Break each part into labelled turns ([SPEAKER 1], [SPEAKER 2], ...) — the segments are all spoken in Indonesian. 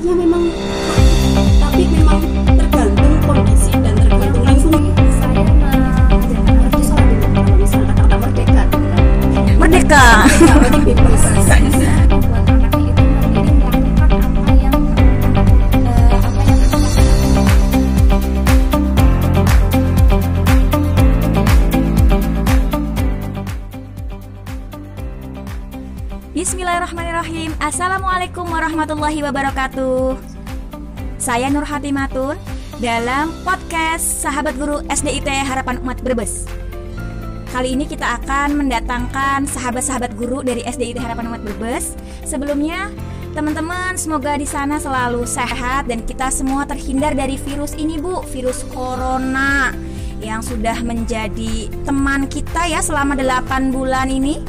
[SPEAKER 1] awalnya memang tapi memang tergantung kondisi dan tergantung lingkungan.
[SPEAKER 2] Saya mengerti soal dulu kalau misalnya kata merdeka
[SPEAKER 3] Merdeka.
[SPEAKER 1] Berarti bebas.
[SPEAKER 2] buat anaknya itu mandiri melakukan apa yang
[SPEAKER 3] Bismillahirrahmanirrahim. Assalamualaikum warahmatullahi wabarakatuh. Saya Nur Hatimatun dalam podcast Sahabat Guru SDIT Harapan Umat Brebes. Kali ini kita akan mendatangkan sahabat-sahabat guru dari SDIT Harapan Umat Brebes. Sebelumnya, teman-teman semoga di sana selalu sehat dan kita semua terhindar dari virus ini, Bu, virus corona yang sudah menjadi teman kita ya selama 8 bulan ini.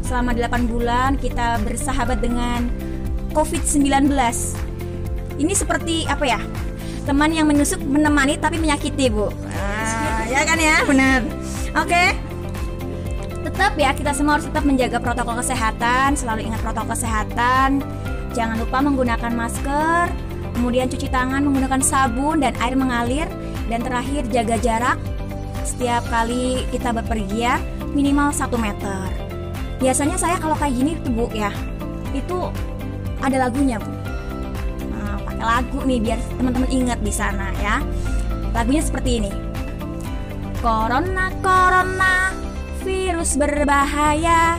[SPEAKER 3] Selama 8 bulan kita bersahabat dengan COVID-19. Ini seperti apa ya? Teman yang menusuk menemani tapi menyakiti, Bu. Ya kan ya? Benar. Oke. Tetap ya, kita semua harus tetap menjaga protokol kesehatan. Selalu ingat protokol kesehatan. Jangan lupa menggunakan masker, kemudian cuci tangan menggunakan sabun dan air mengalir. Dan terakhir, jaga jarak. Setiap kali kita bepergian minimal 1 meter. Biasanya saya kalau kayak gini tuh, Bu, ya, itu ada lagunya, Bu. Nah, pakai lagu nih biar teman-teman ingat di sana ya. Lagunya seperti ini. Corona, corona, virus berbahaya,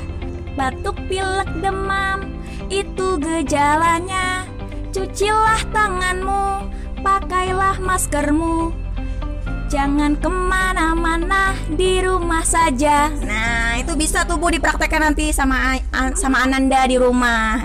[SPEAKER 3] batuk, pilek, demam, itu gejalanya. Cucilah tanganmu, pakailah maskermu. Jangan kemana-mana, di rumah saja. Nah, itu bisa tuh, Bu, dipraktekkan nanti sama Ananda di rumah.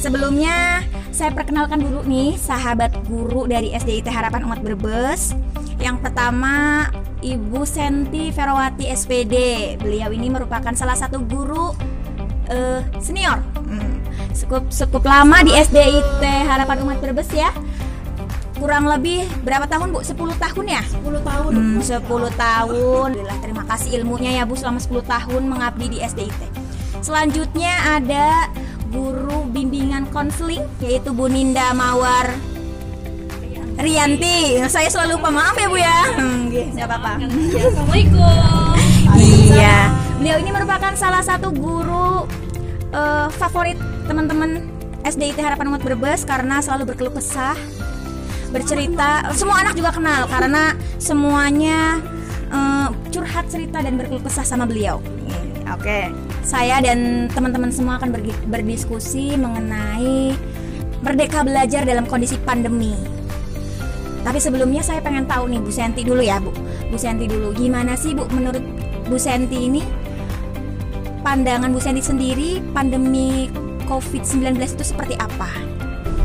[SPEAKER 3] Sebelumnya, saya perkenalkan dulu nih sahabat guru dari SDIT Harapan Umat Brebes. Yang pertama, Ibu Senti Ferawati SPD. Beliau ini merupakan salah satu guru senior. Cukup lama di SDIT Harapan Umat Brebes ya. Kurang lebih berapa tahun, Bu? 10 tahun ya?
[SPEAKER 1] 10 tahun.
[SPEAKER 3] 10 tahun. Alhamdulillah, terima kasih ilmunya ya, Bu, selama 10 tahun mengabdi di SDIT. Selanjutnya ada guru bimbingan konseling yaitu Bu Ninda Mawar Rianti. Saya selalu lupa, maaf ya, Bu ya. Enggak apa-apa.
[SPEAKER 2] Assalamualaikum.
[SPEAKER 3] Iya. Beliau ini merupakan salah satu guru favorit teman-teman SDIT Harapan Umat Brebes karena selalu berkeluh kesah, bercerita. Semua anak juga kenal karena semuanya curhat cerita dan berkeluh kesah sama beliau. Oke, saya dan teman-teman semua akan berdiskusi mengenai merdeka belajar dalam kondisi pandemi. Tapi sebelumnya saya pengen tahu nih, Bu Senti dulu ya, Bu. Bu Senti dulu, gimana sih, Bu, menurut Bu Senti ini, pandangan Bu Senti sendiri pandemi COVID-19 itu seperti apa?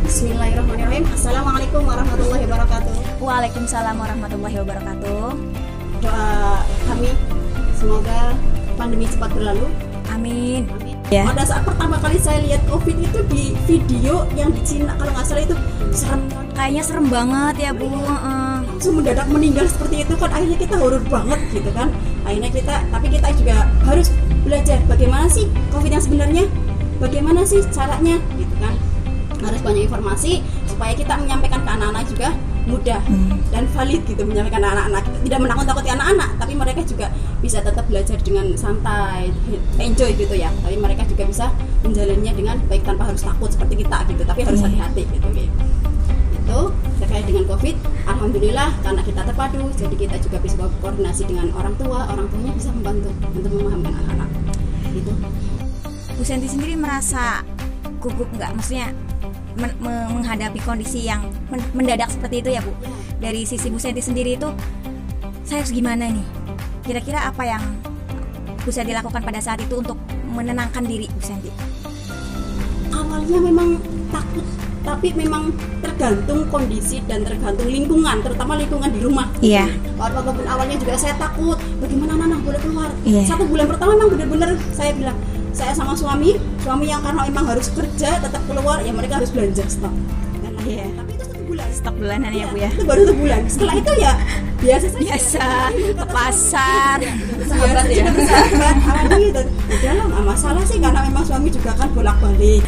[SPEAKER 1] Bismillahirrahmanirrahim. Assalamualaikum warahmatullahi wabarakatuh.
[SPEAKER 3] Waalaikumsalam warahmatullahi wabarakatuh.
[SPEAKER 1] Doa kami semoga pandemi cepat berlalu.
[SPEAKER 3] Amin.
[SPEAKER 1] Amin.
[SPEAKER 3] Ya.
[SPEAKER 1] Pada saat pertama kali saya lihat COVID itu di video yang di Cina, kalau nggak salah itu serem.
[SPEAKER 3] Kayaknya serem banget ya, Bu.
[SPEAKER 1] Langsung mendadak meninggal seperti itu kan, akhirnya kita horor banget gitu kan. Akhirnya tapi kita juga harus belajar bagaimana sih COVID yang sebenarnya, bagaimana sih caranya gitu kan. Harus banyak informasi supaya kita menyampaikan ke anak-anak juga mudah dan valid gitu, menyampaikan ke anak-anak. Tidak menakut-nakuti anak-anak, tapi mereka juga bisa tetap belajar dengan santai, enjoy gitu ya. Tapi mereka juga bisa menjalannya dengan baik tanpa harus takut seperti kita gitu, tapi harus hati-hati gitu. Itu terkait dengan COVID. Alhamdulillah karena kita terpadu, jadi kita juga bisa koordinasi dengan orang tuanya bisa membantu untuk memahamkan anak-anak gitu.
[SPEAKER 3] Bu Senti sendiri merasa gugup nggak? Maksudnya menghadapi kondisi yang mendadak seperti itu ya, Bu. Dari sisi Bu Senti sendiri itu, saya harus gimana nih? Kira-kira apa yang Bu Senti lakukan pada saat itu untuk menenangkan diri Bu Senti?
[SPEAKER 1] Awalnya memang takut, tapi memang tergantung kondisi dan tergantung lingkungan, terutama lingkungan di rumah.
[SPEAKER 3] Iya.
[SPEAKER 1] Walaupun awalnya juga saya takut, bagaimana anak boleh keluar.
[SPEAKER 3] Iya.
[SPEAKER 1] 1 bulan pertama memang benar-benar saya bilang, saya sama suami yang karena memang harus kerja tetap keluar, ya mereka harus belanja stok.
[SPEAKER 3] Iya.
[SPEAKER 1] Tapi itu 1 bulan.
[SPEAKER 3] Stok bulanan ya, Bu ya.
[SPEAKER 1] Itu baru 1 bulan. Setelah itu ya biasa saja.
[SPEAKER 3] Biasa ke pasar.
[SPEAKER 1] Sahabat ya. Bersahabat awalnya gitu. Udah lah, nggak masalah sih karena memang suami juga kan bolak-balik.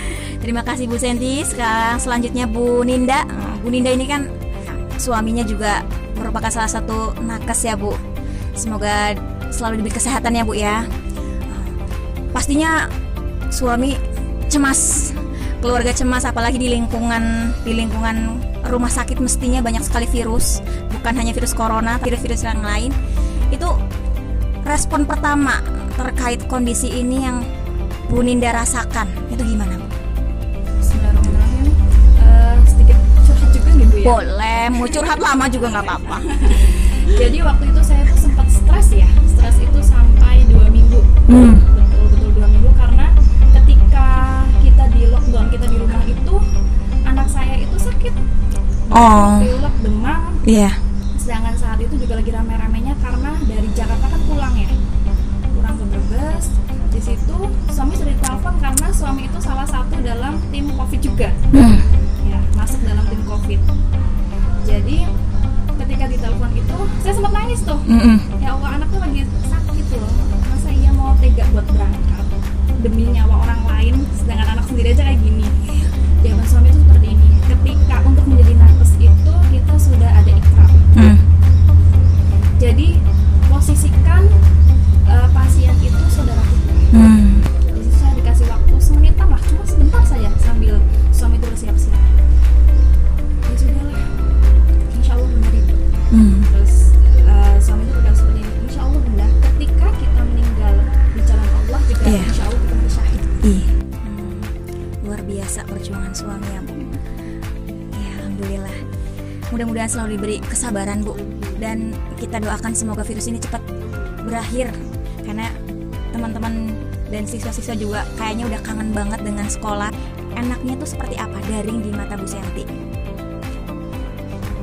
[SPEAKER 3] Terima kasih Bu Senti. Selanjutnya Bu Ninda. Bu Ninda ini kan suaminya juga merupakan salah satu nakes ya Bu. Semoga selalu diberi kesehatan ya Bu ya. Pastinya suami cemas, keluarga cemas, apalagi di lingkungan rumah sakit mestinya banyak sekali virus, bukan hanya virus corona, virus-virus yang lain. Itu respon pertama terkait kondisi ini yang Bu Ninda rasakan itu gimana Bu?
[SPEAKER 2] Bismillahirrahmanirrahim. Sedikit curhat juga nih Bu ya.
[SPEAKER 3] Boleh, mau curhat lama juga nggak apa-apa.
[SPEAKER 2] Jadi waktu itu saya tuh sempat stres ya. Stres itu sampai 2 minggu. Betul-betul 2 minggu karena ketika kita di lockdown, kita di rumah itu anak saya itu sakit. Pilek, demam.
[SPEAKER 3] Iya.
[SPEAKER 2] Sedangkan saat itu juga lagi rame-ramenya karena dari Jakarta kan pulang ya. Pulang ke Brebes. Di situ suami sudah ditelepon karena suami itu salah satu dalam tim COVID juga. Ya, masuk dalam tim COVID. Jadi ketika ditelepon itu saya sempat nangis tuh. Ya Allah, anakku lagi sakit loh. Masa iya mau tega buat berangkat demi nyawa orang lain, sedangkan anak sendiri aja kayak gini. Jawaban suami itu seperti ini. Ketika untuk menjadi nakes itu kita sudah ada ikrar. Jadi posisikan pasien itu saudara kita. Jadi saya dikasih waktu semenitan lah, cuma sebentar saja sambil suami itu bersiap-siap. Ya sudahlah, insya Allah benar itu. Terus suami itu berkata seperti ini, insya Allah benar. Ketika kita meninggal di jalan Allah, juga insya Allah kita menjadi syahid.
[SPEAKER 3] Luar biasa perjuangan suami ya Bu. Ya alhamdulillah. Mudah-mudahan selalu diberi kesabaran Bu. Dan kita doakan semoga virus ini cepat berakhir. Karena teman-teman dan siswa-siswa juga kayaknya udah kangen banget dengan sekolah. Enaknya tuh seperti apa daring di mata Bu Senti?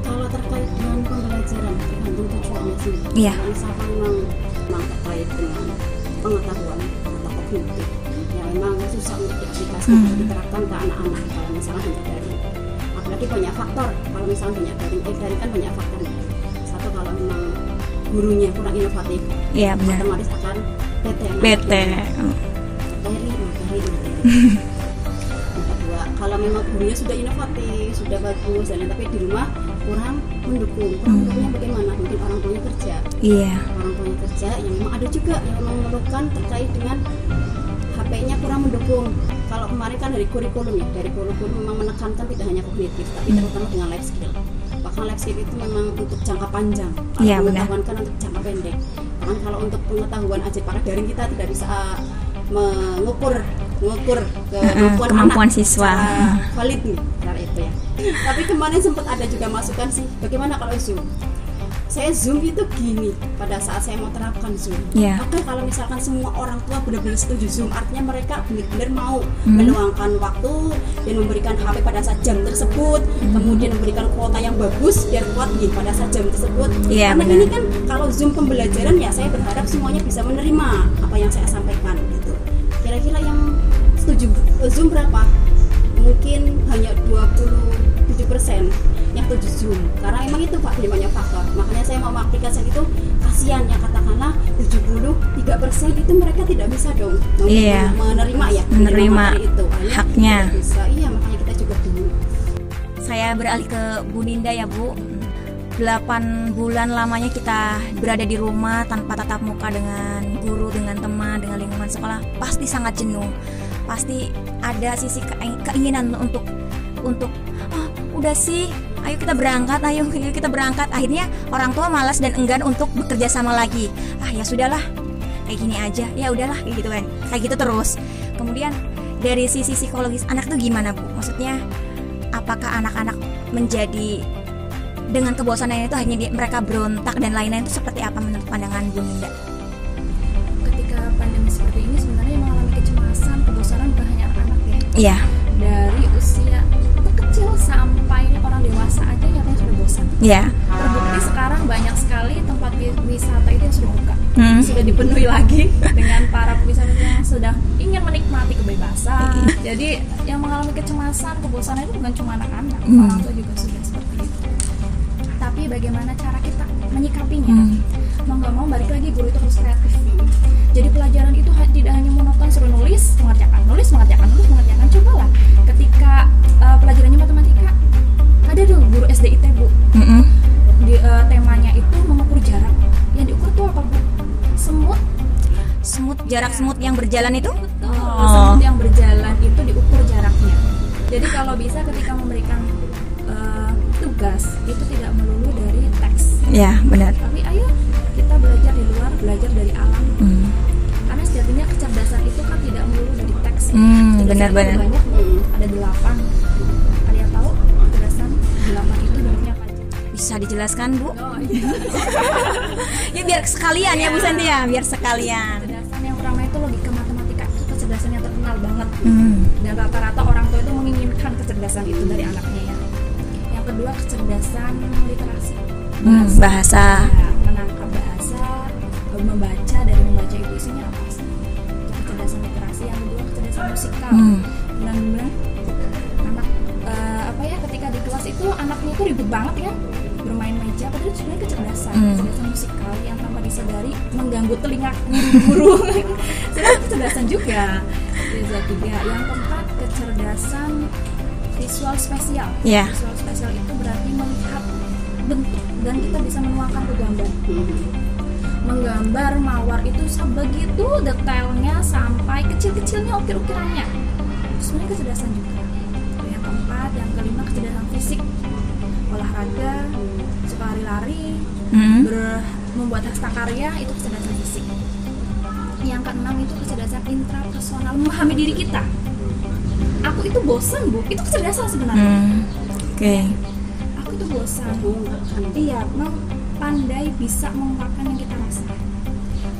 [SPEAKER 1] Kalau terkait dengan pembelajaran tergantung tujuannya sih.
[SPEAKER 3] Iya.
[SPEAKER 1] Misalkan memang terkait dengan pengetahuan atau kognitif, ya memang susah untuk diaplikasikan diterapkan ke anak-anak kalau misalnya hanya daring. Apalagi banyak faktor. Kalau misalnya banyak daring kan banyak faktor. Satu, kalau memang gurunya kurang inovatif,
[SPEAKER 3] Iya benar.
[SPEAKER 1] otomatis akan bete.
[SPEAKER 3] Materi.
[SPEAKER 1] Yang kedua, kalau memang gurunya sudah inovatif, sudah bagus, dan lain, tapi di rumah kurang mendukung. Mendukungnya bagaimana? Mungkin orang tuanya kerja.
[SPEAKER 3] Iya.
[SPEAKER 1] Orang tuanya kerja, yang memang ada juga yang mengeluhkan terkait dengan HP-nya kurang mendukung. Kalau kemarin kan dari kurikulum ya, dari kurikulum memang menekankan tidak hanya kognitif, tapi terutama dengan life skill. Bahkan life skill itu memang untuk jangka panjang.
[SPEAKER 3] Iya, benar.
[SPEAKER 1] Pengetahuan kan untuk jangka pendek. Bahkan kalau untuk pengetahuan aja pakai daring kita tidak bisa mengukur
[SPEAKER 3] kemampuan siswa
[SPEAKER 1] valid nih cara itu ya. Tapi kemarin sempat ada juga masukan sih, bagaimana kalau Zoom? Saya Zoom itu gini, pada saat saya mau terapkan Zoom, oke, kalau misalkan semua orang tua benar-benar setuju Zoom, artinya mereka benar-benar mau meluangkan waktu dan memberikan HP pada saat jam tersebut, kemudian memberikan kuota yang bagus biar kuat pada saat jam tersebut. Karena
[SPEAKER 3] benar.
[SPEAKER 1] ini kan kalau Zoom pembelajaran ya saya berharap semuanya bisa menerima apa yang saya sampaikan gitu. Kira-kira yang setuju Zoom berapa? Mungkin hanya 27% yang setuju Zoom, karena memang itu Pak banyak faktor. Makanya saya mau mengaplikasikan itu, kasihan ya, katakanlah 73% itu mereka tidak bisa dong menerima ya,
[SPEAKER 3] menerima
[SPEAKER 1] itu
[SPEAKER 3] haknya.
[SPEAKER 1] Bisa. Iya, makanya kita juga dulu.
[SPEAKER 3] Saya beralih ke Bu Ninda ya Bu. 8 bulan lamanya kita berada di rumah tanpa tatap muka dengan guru, dengan teman, dengan lingkungan sekolah, pasti sangat jenuh. Pasti ada sisi keinginan untuk udah sih, ayo kita berangkat. Akhirnya orang tua malas dan enggan untuk bekerja sama lagi. Ya sudahlah, kayak gini aja, ya udahlah, kayak gitu kan, kayak gitu terus. Kemudian dari sisi psikologis anak tuh gimana Bu? Maksudnya apakah anak-anak menjadi dengan kebosanan itu hanya mereka berontak dan lain-lain, itu seperti apa menurut pandangan Bu Ninda?
[SPEAKER 2] Ketika pandemi seperti ini sebenarnya mengalami kecemasan, kebosanan bukan hanya anak-anak ya.
[SPEAKER 3] Iya.
[SPEAKER 2] Dari usia kecil sampai orang dewasa aja nyatanya sudah bosan.
[SPEAKER 3] Iya.
[SPEAKER 2] Terbukti sekarang banyak sekali tempat wisata itu yang sudah buka, sudah dipenuhi lagi dengan para wisata yang sudah ingin menikmati kebebasan. Jadi yang mengalami kecemasan, kebosanan itu bukan cuma anak-anak, orang tua juga sudah seperti itu. Tapi bagaimana cara kita menyikapinya? Mau nggak mau balik lagi, guru itu harus kreatif. Jadi pelajaran itu tidak hanya monoton suruh nulis, mengerjakan. Cobalah ketika pelajarannya matematika, ada dong guru SDIT Bu. Temanya itu mengukur jarak. Yang diukur tuh apa Bu? Semut,
[SPEAKER 3] jarak semut yang berjalan itu?
[SPEAKER 2] Semut yang berjalan itu diukur jaraknya. Jadi kalau bisa ketika memberikan tugas itu tidak melulu dari teks.
[SPEAKER 3] Ya, benar.
[SPEAKER 2] Tapi ayo kita belajar di luar, belajar dari alam. Karena sejatinya kecerdasan itu kan tidak melulu dari teks.
[SPEAKER 3] Benar-benar.
[SPEAKER 2] Banyak, ada 8. Kalian tahu kecerdasan 8 itu bentuknya apa aja?
[SPEAKER 3] Bisa dijelaskan Bu?
[SPEAKER 2] Oh iya.
[SPEAKER 3] Ya biar sekalian ya Bu Santi ya, biar sekalian.
[SPEAKER 2] Kecerdasan yang pertama itu logika matematika, itu kecerdasan yang terkenal banget. Dan rata-rata orang tua itu menginginkan kecerdasan itu dari anaknya ya. Yang kedua kecerdasan literasi,
[SPEAKER 3] bahasa.
[SPEAKER 2] Ya, menangkap bahasa, membaca, dari membaca itu isinya apa sih? Itu kecerdasan literasi. Yang kedua kecerdasan musikal. Benar-benar anak ketika di kelas itu anaknya itu ribut banget ya, bermain meja, padahal itu sebenarnya kecerdasan musikal yang tanpa disadari mengganggu telinga guru. Sebenarnya kecerdasan juga. Yang ketiga, yang keempat kecerdasan visual spesial. Visual spesial itu berarti melihat bentuk dan kita bisa menuangkan ke gambar. Menggambar mawar itu sebegitu detailnya sampai kecil-kecilnya ukir-ukirannya. Sebenarnya kecerdasan juga. Yang keempat, yang kelima kecerdasan fisik, olahraga, suka lari-lari, membuat hasta-karya, itu kecerdasan fisik. Yang keenam itu kecerdasan intrapersonal, memahami diri kita. Aku itu bosan Bu, itu kecerdasan sebenarnya. Aku itu bosan. Iya, pandai bisa mengungkapkan yang kita rasa.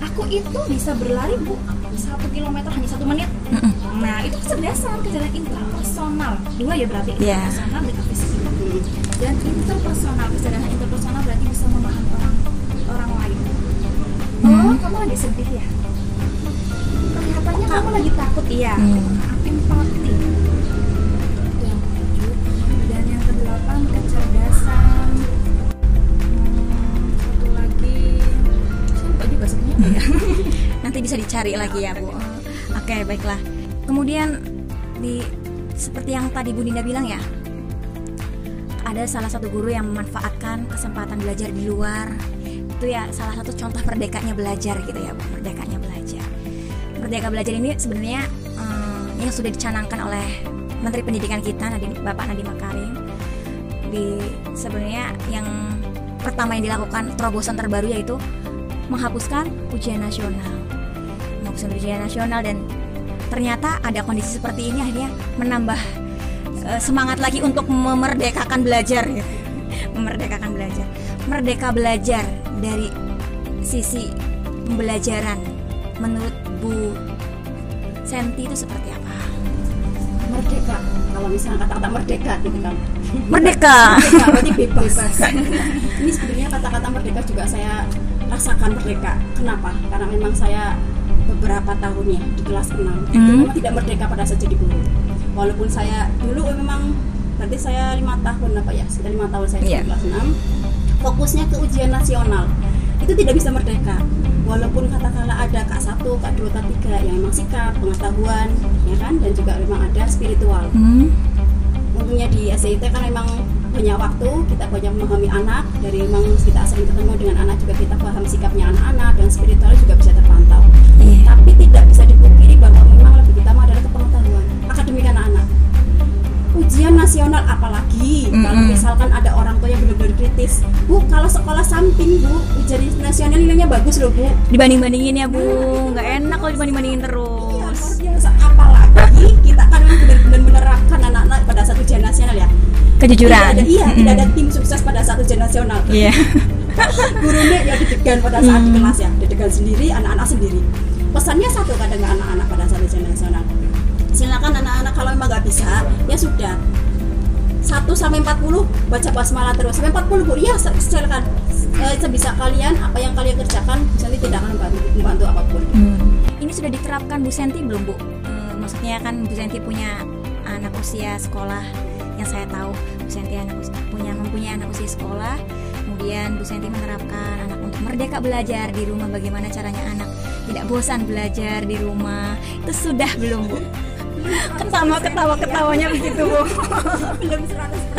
[SPEAKER 2] Aku itu bisa berlari Bu, 1 kilometer hanya 1 menit. Nah itu kecerdasan intrapersonal. 2 ya berarti, intrapersonal dan fisik. Dan interpersonal, kecerdasan interpersonal berarti bisa memahami orang lain. Oh, kamu lagi sedih ya? Kelihatannya kamu lagi takut. Iya. Empati. Itu yang ketujuh. Dan yang kedelapan kecerdasan. Satu lagi, saya lupa juga sebenarnya apa ya.
[SPEAKER 3] Nanti bisa dicari lagi ya Bu. Oke, baiklah. Kemudian seperti yang tadi Bu Dinda bilang ya, ada salah satu guru yang memanfaatkan kesempatan belajar di luar. Itu ya salah satu contoh merdekanya belajar gitu ya Bu, merdekanya belajar. Merdeka belajar ini sebenarnya yang sudah dicanangkan oleh Menteri Pendidikan kita, Bapak Nadiem Makarim. Sebenarnya yang pertama yang dilakukan terobosan terbaru yaitu menghapuskan ujian nasional. Dan ternyata ada kondisi seperti ini akhirnya menambah semangat lagi untuk memerdekakan belajar gitu. Merdeka belajar dari sisi pembelajaran menurut Bu Senti itu seperti apa?
[SPEAKER 1] Merdeka, kalau misalnya kata-kata merdeka gitu kan.
[SPEAKER 3] Merdeka
[SPEAKER 1] berarti bebas. Ini sebenarnya kata-kata merdeka juga saya rasakan merdeka. Kenapa? Karena memang saya beberapa tahunnya di kelas 6 itu memang tidak merdeka pada saat jadi guru. Walaupun saya dulu memang berarti saya 5 tahun sudah 5 tahun saya di kelas 6, fokusnya ke ujian nasional. Itu tidak bisa merdeka. Walaupun katakanlah ada K1, K2, K3 yang memang sikap, pengetahuan, ya kan, dan juga memang ada spiritual. Untungnya di SDIT kan memang banyak waktu, kita banyak memahami anak, dari memang kita sering ketemu dengan anak juga kita paham sikapnya anak-anak, dan spiritualnya juga bisa terpantau. Tapi tidak bisa dipungkiri bahwa memang lebih utama adalah kepengetahuan akademik anak-anak. Ujian nasional apalagi kalau misalkan ada orang tua yang benar-benar kritis, Bu, kalau sekolah samping Bu, ujian nasional nilainya bagus loh Bu,
[SPEAKER 3] dibanding-bandingin ya Bu, nggak enak kalau dibanding-bandingin terus.
[SPEAKER 1] Biasa, apalagi kita kan benar-benar menerapkan anak-anak pada saat ujian nasional ya,
[SPEAKER 3] kejujuran.
[SPEAKER 1] Tidak ada tim sukses pada saat ujian nasional. Gurunya ya didegan pada saat di kelas ya, didegan sendiri, anak-anak sendiri. Pesannya satu kadang ke anak-anak pada saat ujian nasional, silakan anak-anak kalau memang nggak bisa ya sudah 1-40 baca basmalah terus sampai 40 Bu, ya silakan sebisa kalian, apa yang kalian kerjakan Bu Senti tidak akan membantu apapun.
[SPEAKER 3] Ini sudah diterapkan Bu Senti belum Bu? Maksudnya kan Bu Senti punya anak usia sekolah, yang saya tahu Bu Senti mempunyai anak usia sekolah. Kemudian Bu Senti menerapkan anak untuk merdeka belajar di rumah, bagaimana caranya anak tidak bosan belajar di rumah. Itu sudah belum, Bu? Ketawa-ketawanya begitu, Bu.
[SPEAKER 1] Belum 100%.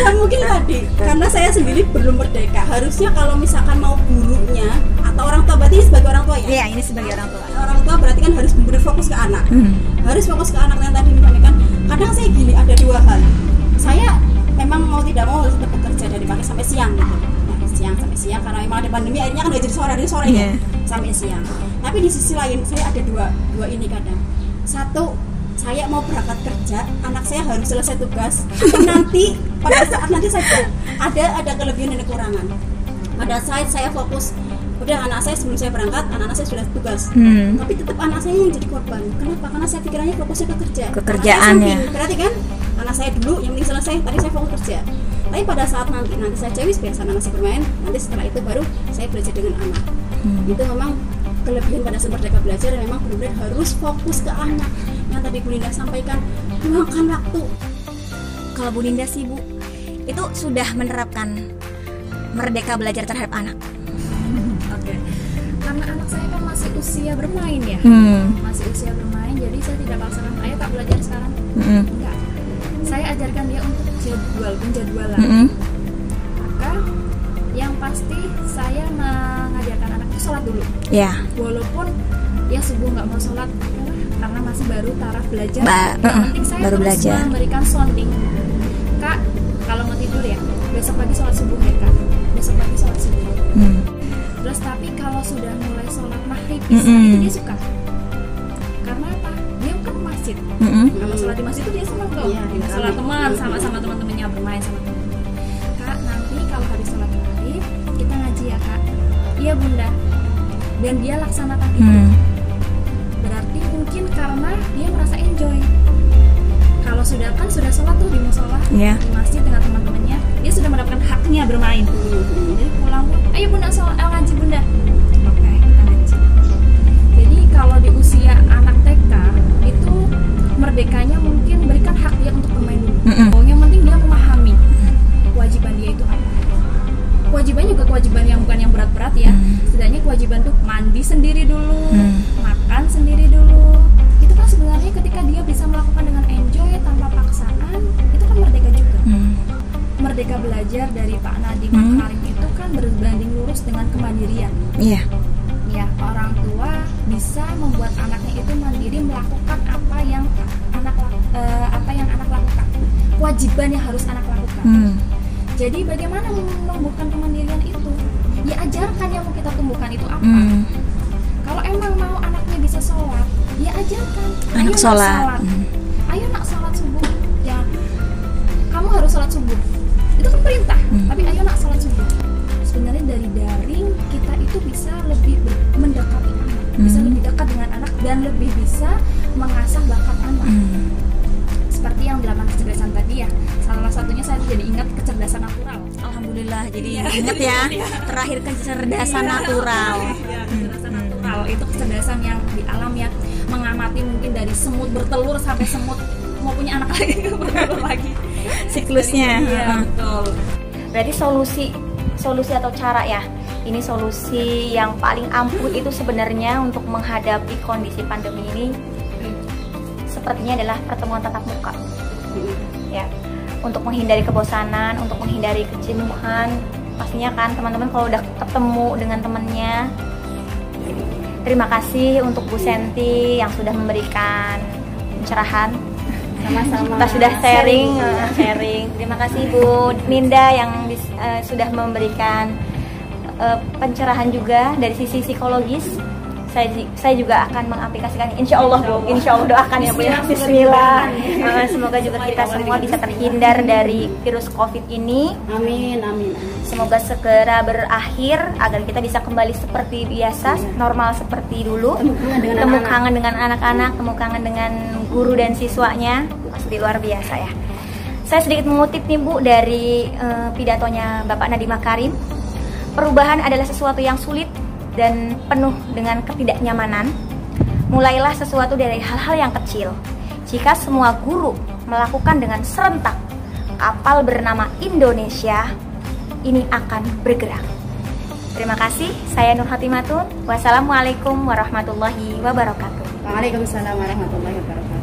[SPEAKER 1] Karena mungkin tadi karena saya sendiri belum merdeka. Harusnya kalau misalkan mau gurunya atau orang tua, berarti sebagai orang tua ya.
[SPEAKER 3] Iya, ini sebagai orang tua.
[SPEAKER 1] Orang tua berarti kan harus berfokus ke anak. Harus fokus ke anak yang tadi disampaikan. Kadang saya gini, ada dua hal. Saya memang mau tidak mau harus tetap bekerja dari pagi sampai siang gitu. Nah, siang sampai siang karena memang ada pandemi, akhirnya kan dari sore ya sampai siang. Tapi di sisi lain saya ada dua ini kadang. Satu, saya mau berangkat kerja, anak saya harus selesai tugas. Nanti pada saat nanti saya ada kelebihan dan kekurangan. Pada saat saya fokus, udah anak saya sebelum saya berangkat, anak saya sudah tugas. Tapi tetap anak saya yang jadi korban. Kenapa? Karena saya pikirannya fokusnya ke kerja.
[SPEAKER 3] Kekerjaannya.
[SPEAKER 1] Berarti kan anak saya dulu yang penting selesai, tadi saya fokus kerja. Tapi pada saat nanti saya cewek biasa anak saya bermain, nanti setelah itu baru saya belajar dengan anak. Itu memang kelebihan pada saat merdeka belajar, memang benar-benar harus fokus ke anak. Yang tadi Bu Linda sampaikan, luangkan waktu.
[SPEAKER 3] Kalau Bu Linda sih, Bu, itu sudah menerapkan merdeka belajar terhadap anak.
[SPEAKER 2] Oke. Karena anak saya kan masih usia bermain ya. Masih usia bermain, jadi saya tidak paksakan, ayo Kak belajar sekarang. Enggak. Saya ajarkan dia untuk penjadwalan. Maka yang pasti saya mengajarkan anak itu sholat dulu.
[SPEAKER 3] Ya.
[SPEAKER 2] Walaupun ya subuh nggak mau sholat karena masih baru taraf belajar. Yang penting saya
[SPEAKER 3] baru
[SPEAKER 2] terus
[SPEAKER 3] belajar.
[SPEAKER 2] memberikan sounding. Kak, kalau mau tidur ya besok pagi sholat subuh ya Kak. Besok pagi sholat subuh. Terus tapi kalau sudah mulai sholat maghrib itu dia suka. Karena apa? Dia kan masjid. Kalau sholat di masjid itu dia senang dong. Sholat teman sama teman-temannya, bermain sama teman. Kak, nanti kalau habis sholat maghrib kita ngaji ya Kak. Iya Bunda. Dan dia laksanakan itu. Berarti mungkin karena dia merasa enjoy. Kalau sudah sholat tuh di musola, di masjid dengan teman-temannya, dia sudah mendapatkan haknya bermain. Jadi pulang, ayo Bunda sholat, ngaji Bunda. Oke, kita ngaji. Jadi kalau di usia anak TK itu merdekanya mungkin berikan hak dia untuk bermain dulu. Yang penting dia memahami kewajiban dia itu apa. Kewajibannya juga kewajiban yang bukan yang berat-berat ya. Setidaknya kewajiban tuh mandi sendiri dulu, makan sendiri dulu. Itu kan sebenarnya ketika dia bisa melakukan dengan enjoy tanpa paksaan, itu kan merdeka juga. Merdeka belajar dari Pak Nadiem Makarim itu kan berbanding lurus dengan kemandirian.
[SPEAKER 3] Iya.
[SPEAKER 2] Ya, orang tua bisa membuat anaknya itu mandiri melakukan apa yang anak lakukan. Kewajiban yang harus anak lakukan. Jadi bagaimana menumbuhkan kemandirian itu? Ya ajarkan yang mau kita tumbuhkan itu apa. Kalau emang mau anaknya bisa sholat, ya ajarkan.
[SPEAKER 3] Anak sholat.
[SPEAKER 2] Ayo nak sholat subuh. Ya, kamu harus sholat subuh. Itu kan perintah. Tapi ayo nak sholat subuh. Sebenarnya dari daring kita itu bisa lebih mendekati anak, bisa lebih dekat dengan anak dan lebih bisa mengasah bakat anak. Seperti yang 8 kecerdasan tadi ya. Salah satunya saya jadi ingat kecerdasan natural.
[SPEAKER 3] Alhamdulillah, jadi ingat ya. Terakhir kecerdasan natural.
[SPEAKER 2] Kecerdasan natural itu kecerdasan yang di alam ya, mengamati mungkin dari semut bertelur sampai semut mau punya anak lagi bertelur lagi.
[SPEAKER 3] Siklusnya.
[SPEAKER 2] Iya, betul.
[SPEAKER 4] Berarti solusi atau cara ya. Ini solusi yang paling ampuh itu sebenarnya untuk menghadapi kondisi pandemi ini sepertinya adalah pertemuan tatap muka. Ya. Untuk menghindari kebosanan, untuk menghindari kejenuhan. Pastinya kan teman-teman kalau udah ketemu dengan temannya. Terima kasih untuk Bu Senti yang sudah memberikan pencerahan.
[SPEAKER 1] Sama-sama.
[SPEAKER 4] Kita sudah sharing. Terima kasih Bu Ninda yang sudah memberikan pencerahan juga dari sisi psikologis. Saya juga akan mengaplikasikan, insya Allah Bu, insya Allah doakan ya Bu ya. Bismillah. Semoga juga kita semua bisa terhindar dari virus COVID ini.
[SPEAKER 1] Amin.
[SPEAKER 4] Semoga segera berakhir agar kita bisa kembali seperti biasa, normal seperti dulu. Temu kangen dengan anak-anak, temu kangen dengan guru dan siswanya, pasti luar biasa ya. Saya sedikit mengutip nih Bu dari pidatonya Bapak Nadiem Makarim. Perubahan adalah sesuatu yang sulit dan penuh dengan ketidaknyamanan. Mulailah sesuatu dari hal-hal yang kecil. Jika semua guru melakukan dengan serentak, kapal bernama Indonesia ini akan bergerak. Terima kasih, saya Nurhati Matun. Wassalamualaikum warahmatullahi wabarakatuh.
[SPEAKER 1] Waalaikumsalam warahmatullahi wabarakatuh.